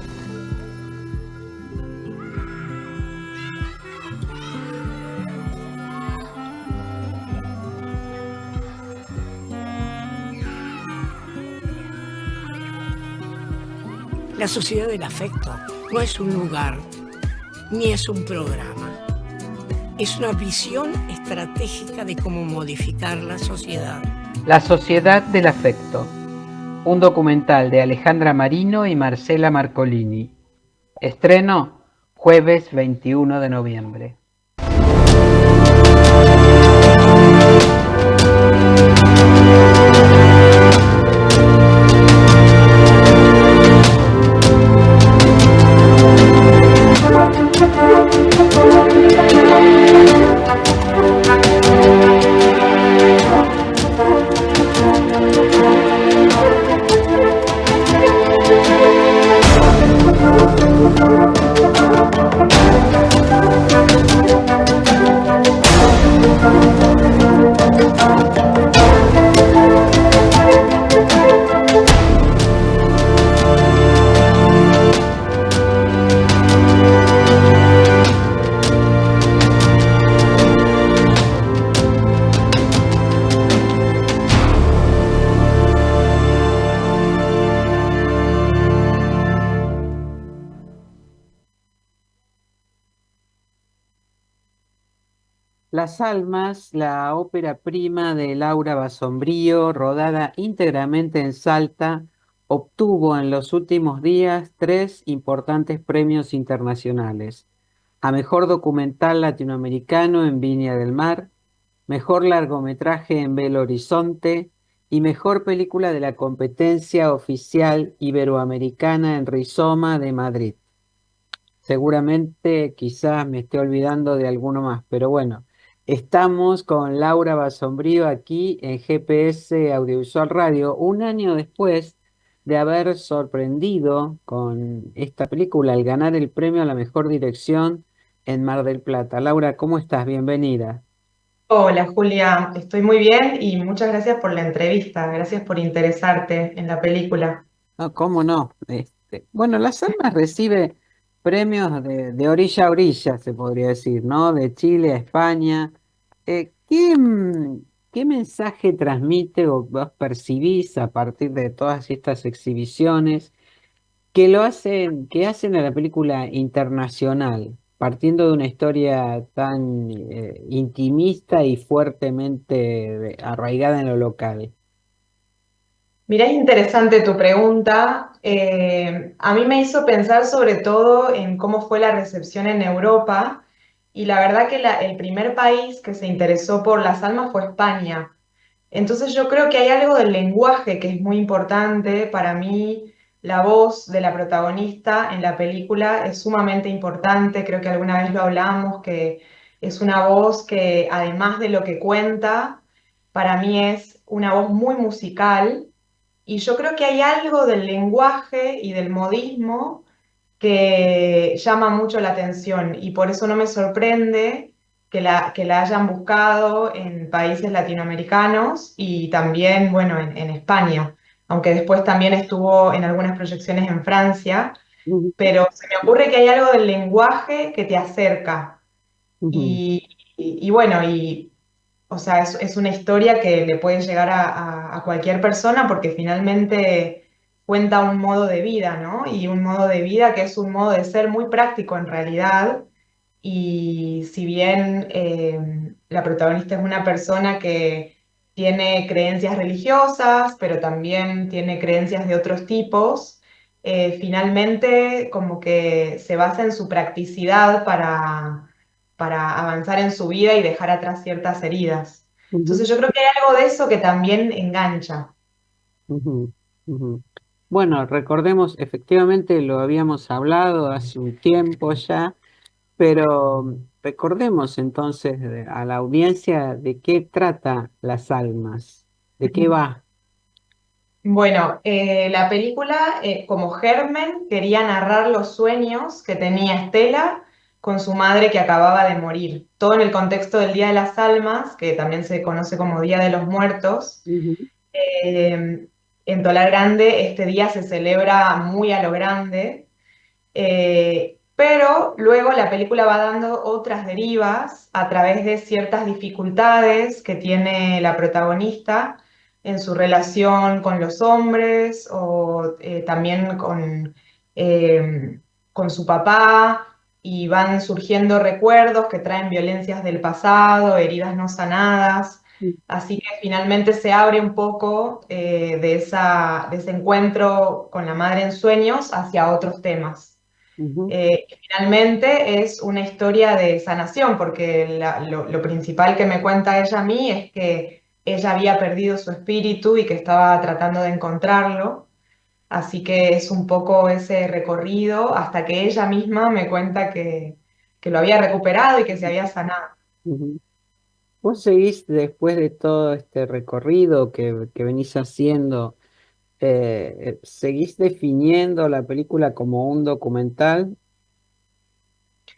S15: La sociedad del afecto no es un lugar, ni es un programa. Es una visión estratégica de cómo modificar la sociedad.
S2: La sociedad del afecto. Un documental de Alejandra Marino y Marcela Marcolini. Estreno jueves 21 de noviembre. Las Almas, la ópera prima de Laura Basombrío, rodada íntegramente en Salta, obtuvo en los últimos días 3 importantes premios internacionales: a Mejor Documental Latinoamericano en Viña del Mar, Mejor Largometraje en Belo Horizonte y mejor película de la competencia oficial iberoamericana en Rizoma de Madrid. Seguramente quizás me esté olvidando de alguno más, pero bueno, estamos con Laura Basombrío aquí en GPS Audiovisual Radio, un año después de haber sorprendido con esta película al ganar el premio a la mejor dirección en Mar del Plata. Laura, ¿cómo estás? Bienvenida.
S16: Hola Julia, estoy muy bien y muchas gracias por la entrevista, gracias por interesarte en la película.
S2: No, ¿cómo no? Bueno, Las Almas recibe premios de orilla a orilla, se podría decir, ¿no? De Chile a España. ¿Qué mensaje transmite o vos percibís a partir de todas estas exhibiciones que hacen a la película internacional, partiendo de una historia tan intimista y fuertemente arraigada en lo local?
S16: Mirá, es interesante tu pregunta. A mí me hizo pensar sobre todo en cómo fue la recepción en Europa y la verdad que el primer país que se interesó por Las Almas fue España. Entonces yo creo que hay algo del lenguaje que es muy importante. Para mí, la voz de la protagonista en la película es sumamente importante. Creo que alguna vez lo hablamos, que es una voz que además de lo que cuenta, para mí es una voz muy musical. Y yo creo que hay algo del lenguaje y del modismo que llama mucho la atención y por eso no me sorprende que la hayan buscado en países latinoamericanos y también, bueno, en España, aunque después también estuvo en algunas proyecciones en Francia, pero se me ocurre que hay algo del lenguaje que te acerca y bueno, o sea, es una historia que le puede llegar a cualquier persona porque finalmente cuenta un modo de vida, ¿no? Y un modo de vida que es un modo de ser muy práctico en realidad. Y si bien la protagonista es una persona que tiene creencias religiosas, pero también tiene creencias de otros tipos, finalmente como que se basa en su practicidad para avanzar en su vida y dejar atrás ciertas heridas. Entonces yo creo que hay algo de eso que también engancha.
S2: Ujú, ujú. Bueno, recordemos, efectivamente lo habíamos hablado hace un tiempo ya, pero recordemos entonces a la audiencia de qué trata Las Almas, de qué va.
S16: Bueno, la película, como germen, quería narrar los sueños que tenía Estela con su madre que acababa de morir. Todo en el contexto del Día de las Almas, que también se conoce como Día de los Muertos. Eh, en Tolar Grande este día se celebra muy a lo grande, pero luego la película va dando otras derivas a través de ciertas dificultades que tiene la protagonista en su relación con los hombres o también con su papá, y van surgiendo recuerdos que traen violencias del pasado, heridas no sanadas. Así que finalmente se abre un poco de ese encuentro con la madre en sueños hacia otros temas. Finalmente es una historia de sanación, porque lo principal que me cuenta ella a mí es que ella había perdido su espíritu y que estaba tratando de encontrarlo. Así que es un poco ese recorrido hasta que ella misma me cuenta que lo había recuperado y que se había sanado.
S2: Ujú. ¿Vos seguís después de todo este recorrido que venís haciendo, seguís definiendo la película como un documental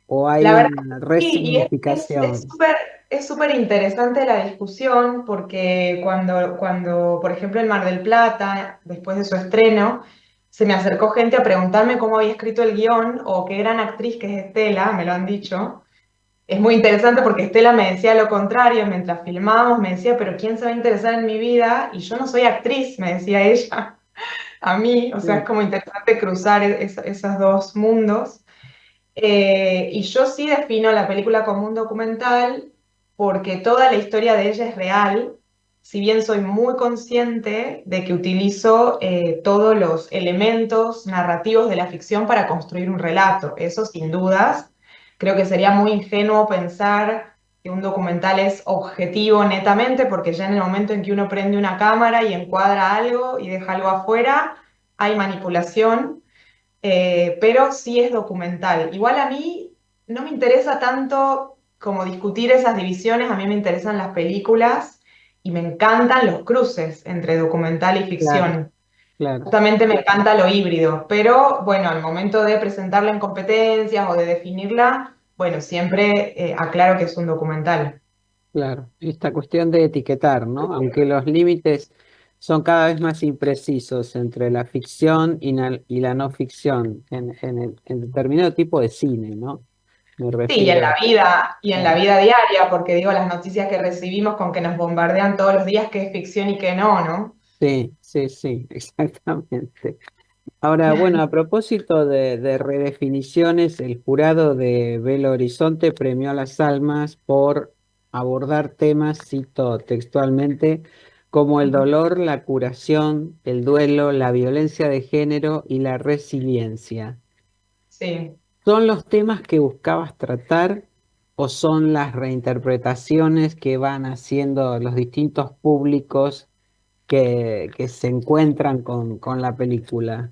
S2: o hay
S16: La verdad,
S2: una
S16: sí, y
S2: resignificación?
S16: es súper interesante la discusión porque cuando, por ejemplo, en Mar del Plata, después de su estreno, se me acercó gente a preguntarme cómo había escrito el guión o qué gran actriz que es Estela, me lo han dicho. Es muy interesante porque Estela me decía lo contrario, mientras filmábamos me decía, pero ¿quién se va a interesar en mi vida? Y yo no soy actriz, me decía ella a mí, o sea, es como interesante cruzar esos dos mundos. Y yo sí defino la película como un documental porque toda la historia de ella es real, si bien soy muy consciente de que utilizo todos los elementos narrativos de la ficción para construir un relato, eso sin dudas. Creo que sería muy ingenuo pensar que un documental es objetivo netamente, porque ya en el momento en que uno prende una cámara y encuadra algo y deja algo afuera, hay manipulación, pero sí es documental. Igual a mí no me interesa tanto como discutir esas divisiones, a mí me interesan las películas y me encantan los cruces entre documental y
S2: Claro,
S16: ficción.
S2: claro.
S16: Justamente me encanta lo híbrido, pero bueno, al momento de presentarla en competencias o de definirla, bueno, siempre aclaro que es un documental.
S2: Claro, esta cuestión de etiquetar, ¿no? Aunque los límites son cada vez más imprecisos entre la ficción y la no ficción en determinado tipo de cine, ¿no? Me
S16: Sí, y en la
S2: refiero.
S16: vida, y en la
S2: Claro.
S16: vida diaria, porque digo, las noticias que recibimos con que nos bombardean todos los días, que es ficción y que no, ¿no?
S2: Sí, sí, sí, exactamente. Ahora, bueno, a propósito de redefiniciones, el jurado de Belo Horizonte premió a Las Almas por abordar temas, cito textualmente, como el dolor, la curación, el duelo, la violencia de género y la resiliencia.
S16: Sí.
S2: ¿Son los temas que buscabas tratar o son las reinterpretaciones que van haciendo los distintos públicos que se encuentran con la película?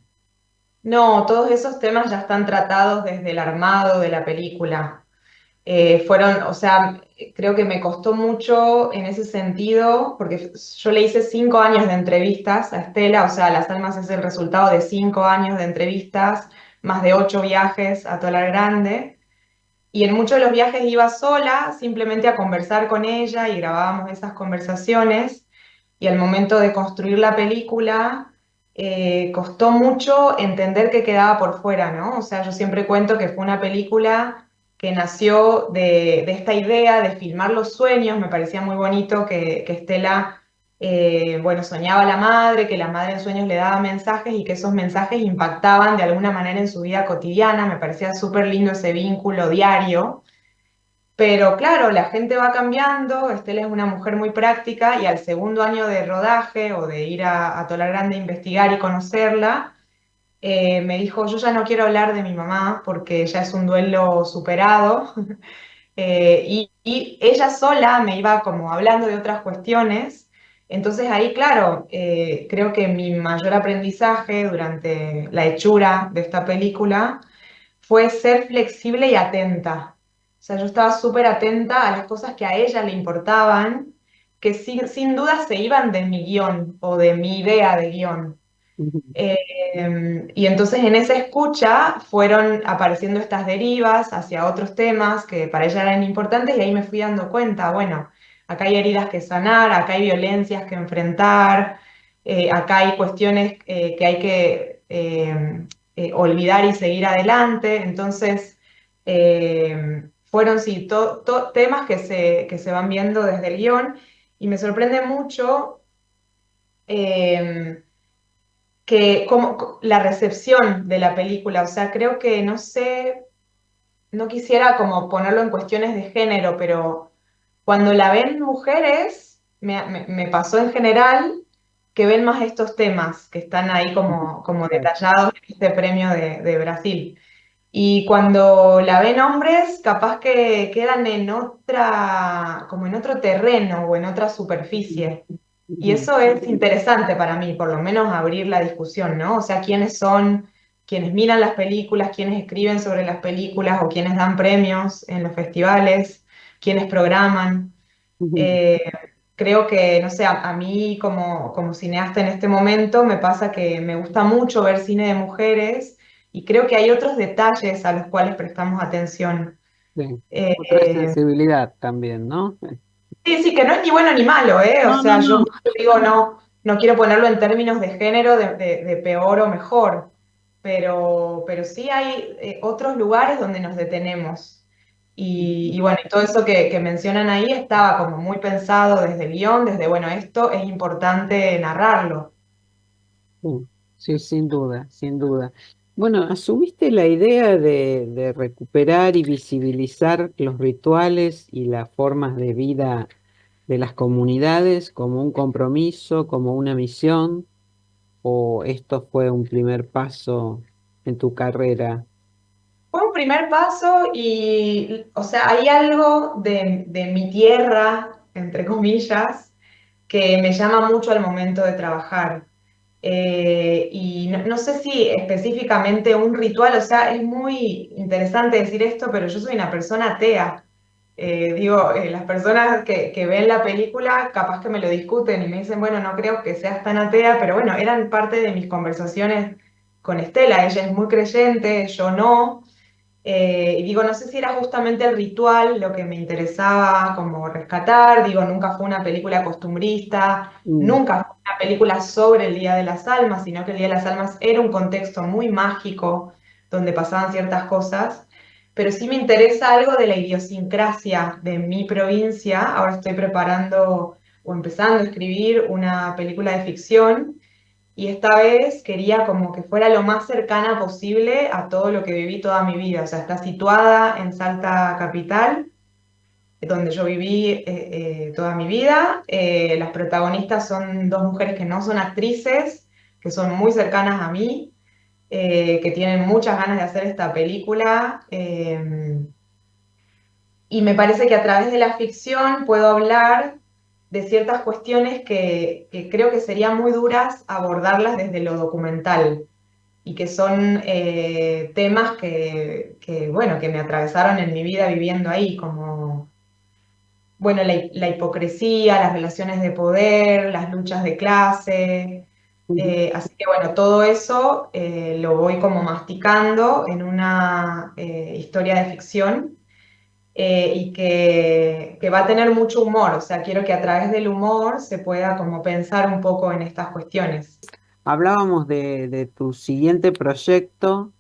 S16: No, todos esos temas ya están tratados desde el armado de la película. Fueron, o sea, creo que me costó mucho en ese sentido, porque yo le hice 5 años de entrevistas a Estela, o sea, Las Almas es el resultado de 5 años de entrevistas, más de 8 viajes a Tolar Grande, y en muchos de los viajes iba sola, simplemente a conversar con ella y grabábamos esas conversaciones, y al momento de construir la película, costó mucho entender que quedaba por fuera, ¿no? O sea, yo siempre cuento que fue una película que nació de esta idea de filmar los sueños. Me parecía muy bonito que Estela, bueno, soñaba a la madre, que la madre en sueños le daba mensajes y que esos mensajes impactaban de alguna manera en su vida cotidiana. Me parecía súper lindo ese vínculo diario. Pero claro, la gente va cambiando, Estela es una mujer muy práctica y al segundo año de rodaje o de ir a Tola Grande a investigar y conocerla, me dijo, yo ya no quiero hablar de mi mamá porque ya es un duelo superado. Y ella sola me iba como hablando de otras cuestiones. Entonces ahí, claro, creo que mi mayor aprendizaje durante la hechura de esta película fue ser flexible y atenta. O sea, yo estaba súper atenta a las cosas que a ella le importaban, que sin duda se iban de mi guión o de mi idea de guión. Y entonces en esa escucha fueron apareciendo estas derivas hacia otros temas que para ella eran importantes y ahí me fui dando cuenta, bueno, acá hay heridas que sanar, acá hay violencias que enfrentar, acá hay cuestiones que hay que olvidar y seguir adelante. Entonces, fueron sí, temas que se van viendo desde el guión y me sorprende mucho. eh, que como la recepción de la película, o sea, creo que no sé, no quisiera como ponerlo en cuestiones de género, pero cuando la ven mujeres, me pasó en general que ven más estos temas que están ahí como detallados en este premio de Brasil. Y cuando la ven hombres, capaz que quedan en otra, como en otro terreno o en otra superficie. Y eso es interesante para mí, por lo menos abrir la discusión, ¿no? O sea, quiénes son quienes miran las películas, quienes escriben sobre las películas o quienes dan premios en los festivales, quienes programan. Eh, Creo que, no sé, a mí como cineasta en este momento me pasa que me gusta mucho ver cine de mujeres y creo que hay otros detalles a los cuales prestamos atención.
S2: Sí. Otra
S16: Eh,
S2: sensibilidad también, ¿no?
S16: Sí, sí, que no es ni bueno ni malo, ¿eh? O
S2: No, no,
S16: sea, yo
S2: no.
S16: digo, no quiero ponerlo en términos de género, de peor o mejor, pero sí hay otros lugares donde nos detenemos. Y bueno, y todo eso que mencionan ahí estaba como muy pensado desde el guión, desde, bueno, esto es importante narrarlo.
S2: Sí, sí, sin duda, sin duda. Bueno, ¿asumiste la idea de recuperar y visibilizar los rituales y las formas de vida de las comunidades como un compromiso, como una misión? ¿O esto fue un primer paso en tu carrera?
S16: Fue un primer paso y, o sea, hay algo de mi tierra, entre comillas, que me llama mucho al momento de trabajar. Y no sé si específicamente un ritual, o sea, es muy interesante decir esto, pero yo soy una persona atea. Las personas que ven la película capaz que me lo discuten y me dicen, bueno, no creo que seas tan atea, pero bueno, eran parte de mis conversaciones con Estela. Ella es muy creyente, yo no. Y digo, no sé si era justamente el ritual lo que me interesaba como rescatar, digo, nunca fue una película costumbrista, nunca fue una película sobre el Día de las Almas, sino que el Día de las Almas era un contexto muy mágico donde pasaban ciertas cosas, pero sí me interesa algo de la idiosincrasia de mi provincia. Ahora estoy preparando o empezando a escribir una película de ficción y esta vez quería como que fuera lo más cercana posible a todo lo que viví toda mi vida. O sea, está situada en Salta capital, donde yo viví toda mi vida. Las protagonistas son dos mujeres que no son actrices, que son muy cercanas a mí, que tienen muchas ganas de hacer esta película. Y me parece que a través de la ficción puedo hablar de ciertas cuestiones que creo que serían muy duras abordarlas desde lo documental y que son temas bueno, que me atravesaron en mi vida viviendo ahí, como bueno, la hipocresía, las relaciones de poder, las luchas de clase. Así que bueno, todo eso lo voy como masticando en una historia de ficción y que va a tener mucho humor. O sea, quiero que a través del humor se pueda como pensar un poco en estas cuestiones.
S2: Hablábamos de tu siguiente proyecto,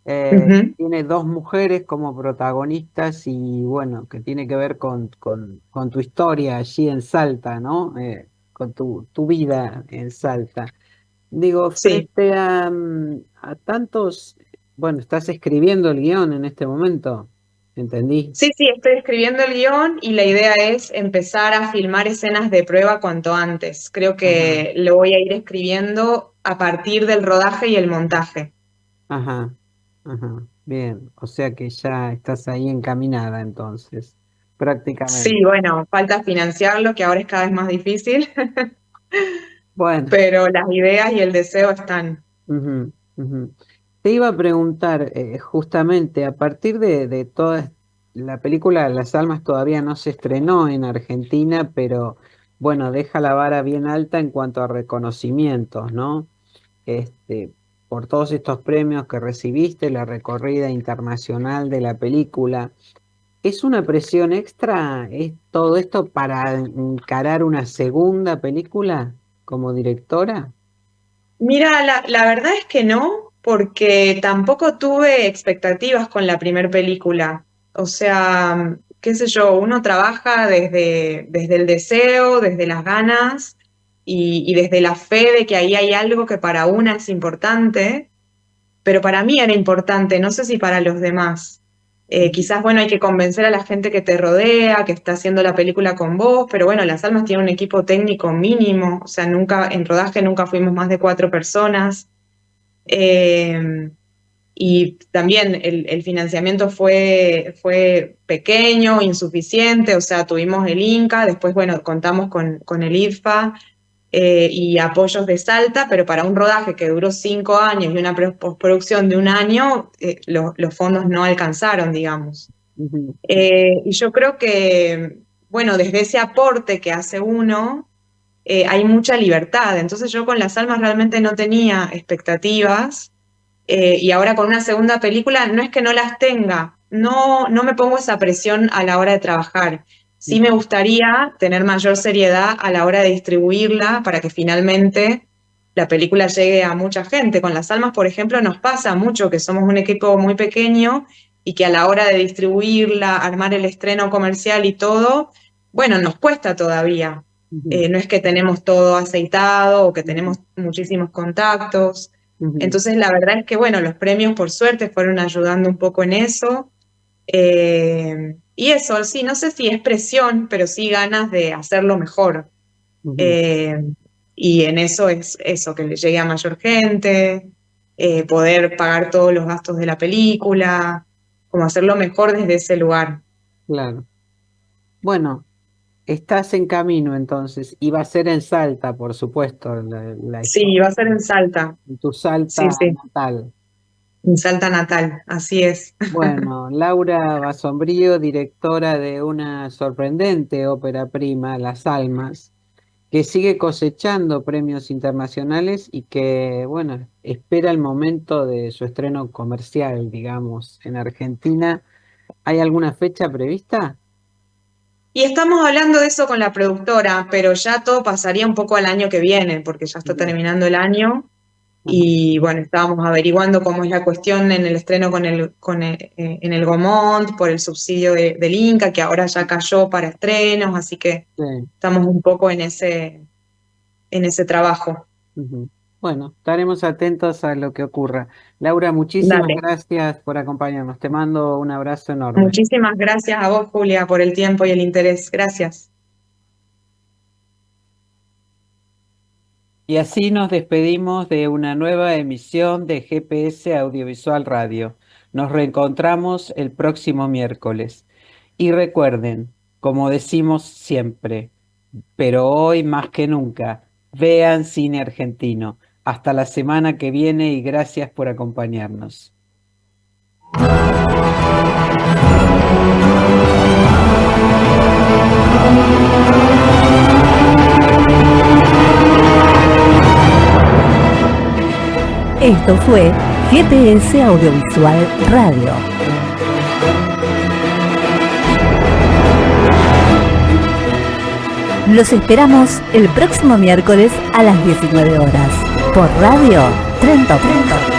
S16: Ujú.
S2: tiene dos mujeres como protagonistas y bueno, que tiene que ver con tu historia allí en Salta, ¿no? Con tu vida en Salta. Digo,
S16: Sí.
S2: frente a tantos, bueno, estás escribiendo el guión en este momento, ¿entendí?
S16: Sí, sí, estoy escribiendo el guión y la idea es empezar a filmar escenas de prueba cuanto antes. Creo
S2: Ajá,
S16: que lo voy a ir escribiendo a partir del rodaje y el montaje.
S2: ajá, ajá, bien, o sea que ya estás ahí encaminada entonces,
S16: Sí,
S2: prácticamente.
S16: bueno, falta financiarlo, que ahora es cada vez más difícil,
S2: Bueno.
S16: pero las ideas y el deseo están.
S2: Ujú, ujú. Te iba a preguntar, justamente, a partir de toda la película Las Almas todavía no se estrenó en Argentina, pero bueno, deja la vara bien alta en cuanto a reconocimientos, ¿no? Este, por todos estos premios que recibiste, la recorrida internacional de la película. ¿Es una presión extra, es todo esto para encarar una segunda película como directora?
S16: Mira, la verdad es que no, porque tampoco tuve expectativas con la primer película. O sea, qué sé yo, uno trabaja desde el deseo, desde las ganas y desde la fe de que ahí hay algo que para una es importante, pero para mí era importante, no sé si para los demás. Quizás, bueno, hay que convencer a la gente que te rodea, que está haciendo la película con vos, pero bueno, Las Almas tiene un equipo técnico mínimo, o sea, nunca, en rodaje nunca fuimos más de 4 personas. Eh, y también el financiamiento fue pequeño, insuficiente, o sea, tuvimos el Inca, después, bueno, contamos con el IDFA y apoyos de Salta, pero para un rodaje que duró 5 años y una postproducción de un año, los fondos no alcanzaron, digamos.
S2: Ujú,
S16: Y yo creo que, bueno, desde ese aporte que hace uno, hay mucha libertad. Entonces yo con Las Almas realmente no tenía expectativas y ahora con una segunda película no es que no las tenga, no me pongo esa presión a la hora de trabajar. Sí me gustaría tener mayor seriedad a la hora de distribuirla para que finalmente la película llegue a mucha gente. Con Las Almas, por ejemplo, nos pasa mucho que somos un equipo muy pequeño y que a la hora de distribuirla, armar el estreno comercial y todo, bueno, nos cuesta todavía.
S2: ujú,
S16: No es que tenemos todo aceitado o que
S2: ujú,
S16: tenemos muchísimos contactos.
S2: ujú.
S16: Entonces, la verdad es que, bueno, los premios por suerte fueron ayudando un poco en eso. Y eso, sí, no sé si es presión, pero sí ganas de hacerlo mejor.
S2: Ujú,
S16: Eh, y en eso es eso, que le llegue a mayor gente, poder pagar todos los gastos de la película. como hacerlo mejor desde ese lugar.
S2: Claro. Bueno, estás en camino entonces, y va a ser en Salta, por supuesto, la
S16: Sí, va a ser en Salta.
S2: en tu Salta
S16: Sí, sí,
S2: natal.
S16: en Salta natal, así es.
S2: Bueno, Laura Basombrío, directora de una sorprendente ópera prima, Las Almas, que sigue cosechando premios internacionales y que, bueno, espera el momento de su estreno comercial, digamos, en Argentina. ¿Hay alguna fecha prevista?
S16: Y estamos hablando de eso con la productora, pero ya todo pasaría un poco al año que viene, porque ya está terminando el año. Y bueno, estábamos averiguando cómo es la cuestión en el estreno en el Gaumont, por el subsidio del Inca, que ahora ya cayó para estrenos, así que estamos un poco en ese trabajo.
S2: Ujú. Bueno, estaremos atentos a lo que ocurra. Laura, muchísimas
S16: Dale.
S2: gracias por acompañarnos. Te mando un abrazo enorme.
S16: Muchísimas gracias a vos, Julia, por el tiempo y el interés. Gracias.
S2: Y así nos despedimos de una nueva emisión de GPS Audiovisual Radio. Nos reencontramos el próximo miércoles. Y recuerden, como decimos siempre, pero hoy más que nunca, vean cine argentino. Hasta la semana que viene y gracias por acompañarnos.
S17: Esto fue GPS Audiovisual Radio. Los esperamos el próximo miércoles a las 19 horas por Radio Trento.